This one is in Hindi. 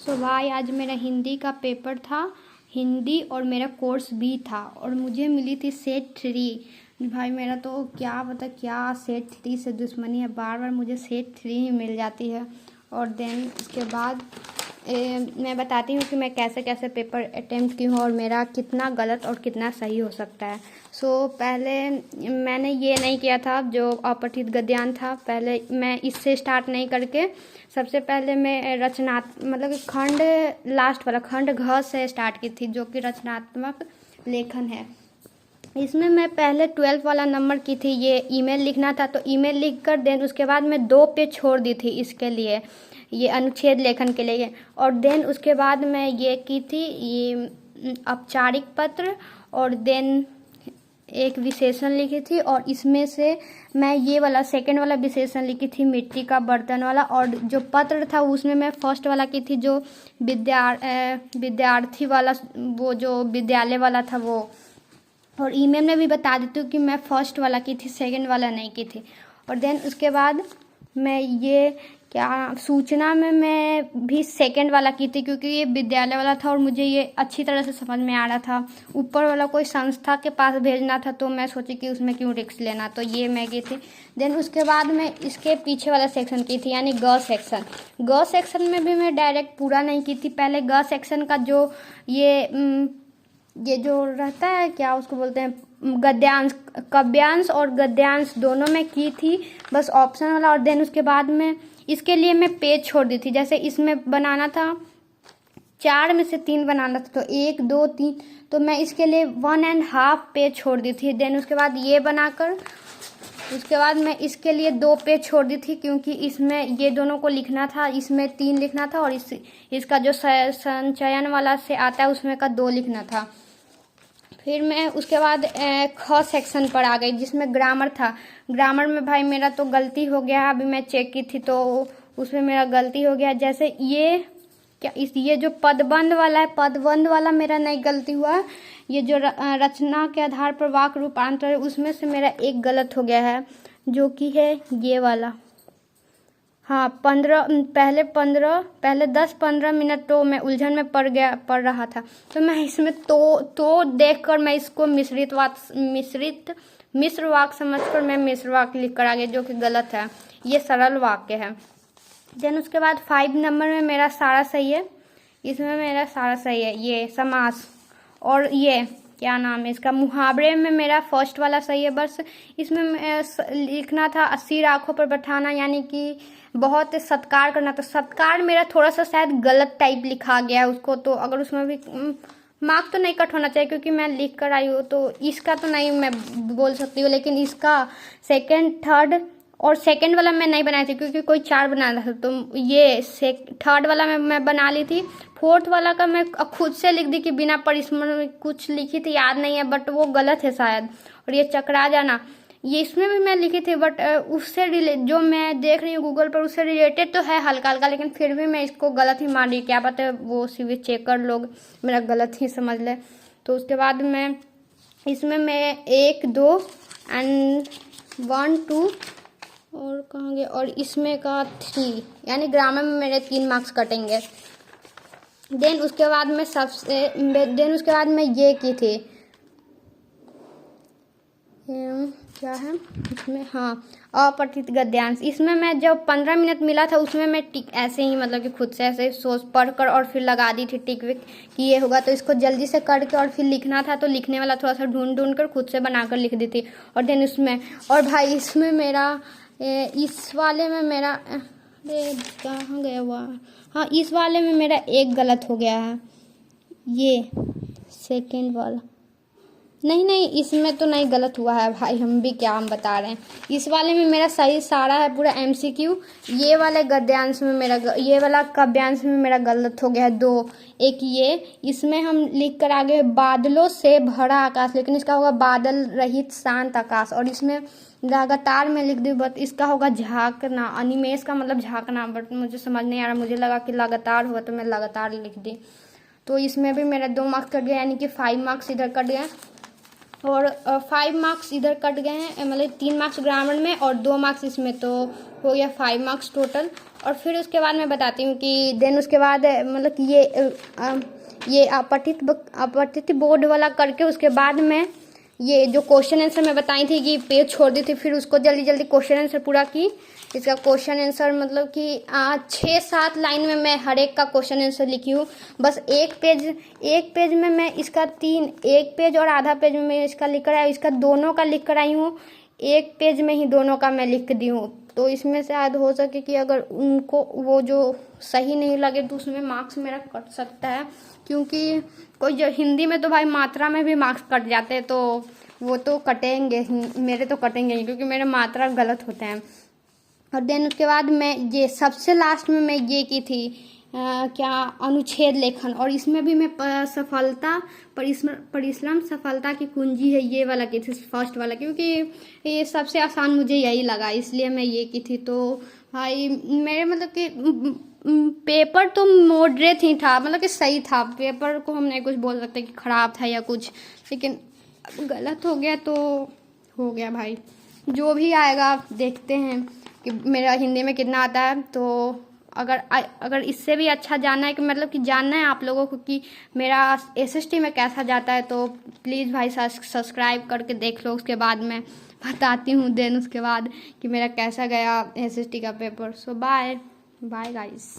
सो भाई आज मेरा हिंदी का पेपर था। हिंदी और मेरा कोर्स भी था और मुझे मिली थी सेट 3। भाई मेरा तो क्या पता क्या सेट 3 से दुश्मनी है, बार बार मुझे सेट 3 ही मिल जाती है। और देन उसके बाद मैं बताती हूँ कि मैं कैसे कैसे पेपर अटेम्प्ट की हूँ और मेरा कितना गलत और कितना सही हो सकता है। पहले मैंने ये नहीं किया था जो अपठित गद्यांश था, पहले मैं इससे स्टार्ट नहीं करके सबसे पहले मैं मतलब कि खंड लास्ट वाला खंड घ से स्टार्ट की थी, जो कि रचनात्मक लेखन है। इसमें मैं पहले 12 वाला नंबर की थी, ये ईमेल लिखना था, तो ईमेल लिख कर देन उसके बाद मैं 2 पेज छोड़ दी थी इसके लिए, ये अनुच्छेद लेखन के लिए। और देन उसके बाद मैं ये की थी ये औपचारिक पत्र, और देन एक विशेषण लिखी थी, और इसमें से मैं ये वाला सेकंड वाला विशेषण लिखी थी मिट्टी का बर्तन वाला। और जो पत्र था उसमें मैं फर्स्ट वाला की थी, जो विद्यार्थी वाला, वो जो विद्यालय वाला था वो। और ईमेल में भी बता देती हूँ कि मैं फर्स्ट वाला की थी, सेकंड वाला नहीं की थी। और देन उसके बाद मैं ये क्या सूचना में मैं भी सेकंड वाला की थी, क्योंकि ये विद्यालय वाला था और मुझे ये अच्छी तरह से समझ में आ रहा था। ऊपर वाला कोई संस्था के पास भेजना था, तो मैं सोची कि उसमें क्यों रिस्क लेना, तो ये मैं की थी। देन उसके बाद मैं इसके पीछे वाला सेक्शन की थी, यानी ग सेक्शन। ग सेक्शन में भी मैं डायरेक्ट पूरा नहीं की थी, पहले ग सेक्शन का जो ये जो रहता है क्या उसको बोलते हैं, गद्यांश, काव्यांश और गद्यांश दोनों में की थी, बस ऑप्शन वाला। और देन उसके बाद में इसके लिए मैं पेज छोड़ दी थी, जैसे इसमें बनाना था 4 में से 3 बनाना था, तो 1 2 3, तो मैं इसके लिए 1.5 पेज छोड़ दी थी। देन उसके बाद ये बनाकर उसके बाद मैं इसके लिए 2 पेज छोड़ दी थी, क्योंकि इसमें ये दोनों को लिखना था, इसमें 3 लिखना था, और इसका जो संचयन वाला से आता है उसमें का 2 लिखना था। फिर मैं उसके बाद ख सेक्शन पर आ गई, जिसमें ग्रामर था। ग्रामर में भाई मेरा तो गलती हो गया, अभी मैं चेक की थी तो उसमें मेरा गलती हो गया। जैसे ये जो पदबंध वाला है, पदबंध वाला मेरा नहीं गलती हुआ। ये जो रचना के आधार पर वाक्य रूपांतर है, उसमें से मेरा एक गलत हो गया है, जो कि है ये वाला। हाँ, पहले 10-15 मिनट तो मैं उलझन में पड़ रहा था, तो मैं इसमें तो देखकर मैं इसको मिश्र वाक्य समझकर मैं मिश्र वाक्य लिख कर आ गई, जो कि गलत है, ये सरल वाक्य है। देन उसके बाद 5 नंबर में मेरा सारा सही है, इसमें मेरा सारा सही है, ये समास। और ये क्या नाम है इसका, मुहावरे में मेरा फर्स्ट वाला सही है, बस इसमें लिखना था सिर आंखों पर बैठाना, यानी कि बहुत सत्कार करना, तो सत्कार मेरा थोड़ा सा शायद गलत टाइप लिखा गया है उसको, तो अगर उसमें भी मार्क तो नहीं कट होना चाहिए, क्योंकि मैं लिख कर आई हूँ, तो इसका तो नहीं मैं बोल सकती हूँ, लेकिन इसका सेकंड थर्ड और सेकंड वाला मैं नहीं बनाई थी, क्योंकि कोई 4 बनाना था, तो ये थर्ड वाला मैं बना ली थी। फोर्थ वाला का मैं खुद से लिख दी कि बिना परिस्मरण में कुछ लिखी थी, याद नहीं है, बट वो गलत है शायद। और ये चकरा जाना, ये इसमें भी मैं लिखी थी, बट उससे जो मैं देख रही हूँ गूगल पर, उससे रिलेटेड तो है हल्का हल्का, लेकिन फिर भी मैं इसको गलत ही मान रही, क्या पता है वो सिविल चेकर लोग मेरा गलत ही समझ ले। तो उसके बाद मैं इसमें मैं 1 2 एंड 1 2 और कहाँ गए, और इसमें का 3, यानी ग्रामर में मेरे 3 मार्क्स कटेंगे। देन उसके बाद मैं ये की थी, क्या है इसमें, हाँ, अपठित गद्यांश। इसमें मैं जब 15 मिनट मिला था, उसमें मैं टिक ऐसे ही, मतलब कि खुद से ऐसे सोच पढ़कर और फिर लगा दी थी टिक विक कि ये होगा, तो इसको जल्दी से करके और फिर लिखना था, तो लिखने वाला थोड़ा सा ढूंढ कर खुद से बनाकर लिख दी थी। और देन उसमें, और भाई इसमें मेरा इस वाले में मेरा, अरे कहाँ गया हुआ, हाँ, इस वाले में मेरा एक गलत हो गया है, ये सेकंड वाला, नहीं इसमें तो नहीं गलत हुआ है भाई, हम बता रहे हैं। इस वाले में मेरा सही सारा है पूरा MCQ। ये वाले गद्यांश में ये वाला काव्यांश में मेरा गलत हो गया है 2। एक ये, इसमें हम लिख कर आगे बादलों से भरा आकाश, लेकिन इसका होगा बादल रहित शांत आकाश। और इसमें लगातार में लिख दी, बट इसका होगा झांकना, अनिमेष का मतलब झांकना, बट मुझे समझ नहीं आ रहा, मुझे लगा कि लगातार हुआ, तो मैं लगातार लिख दी। तो इसमें भी मेरा 2 मार्क्स कट गया, यानी कि 5 मार्क्स इधर कट गया। और 5 मार्क्स इधर कट गए हैं, मतलब 3 मार्क्स ग्रामर में और 2 मार्क्स इसमें, तो हो गया 5 मार्क्स टोटल। और फिर उसके बाद मैं बताती हूँ कि देन उसके बाद मतलब कि ये अपठित बोर्ड वाला करके उसके बाद में ये जो क्वेश्चन आंसर मैं बताई थी कि पेज छोड़ दी थी, फिर उसको जल्दी जल्दी क्वेश्चन आंसर पूरा की। इसका क्वेश्चन आंसर मतलब कि 6-7 लाइन में मैं हर एक का क्वेश्चन आंसर लिखी हूँ। बस एक पेज में मैं इसका 1 पेज और आधा पेज में मैं इसका लिख कर आई, इसका दोनों का लिख कर आई हूँ। 1 पेज में ही दोनों का मैं लिख दी हूँ। तो इसमें शायद हो सके कि अगर उनको वो जो सही नहीं लगे तो उसमें मार्क्स मेरा कट सकता है, क्योंकि कोई जो हिंदी में तो भाई मात्रा में भी मार्क्स कट जाते हैं, तो वो तो कटेंगे, मेरे तो कटेंगे ही क्योंकि मेरे मात्रा गलत होते हैं। और देन उसके बाद मैं ये सबसे लास्ट में मैं ये की थी क्या अनुच्छेद लेखन, और इसमें भी मैं परिश्रम सफलता की कुंजी है ये वाला की थी, फर्स्ट वाला, क्योंकि ये सबसे आसान मुझे यही लगा, इसलिए मैं ये की थी। तो भाई मेरे मतलब कि पेपर तो मॉडरेट ही था, मतलब कि सही था। पेपर को हम नहीं कुछ बोल सकते कि खराब था या कुछ, लेकिन गलत हो गया तो हो गया भाई। जो भी आएगा देखते हैं कि मेरा हिंदी में कितना आता है। तो अगर इससे भी अच्छा जानना है कि मतलब कि जानना है आप लोगों को कि मेरा एसएसटी में कैसा जाता है, तो प्लीज़ भाई सब्सक्राइब करके देख लो। उसके बाद मैं बताती हूँ देन उसके बाद कि मेरा कैसा गया एसएसटी का पेपर। सो बाय गाइस।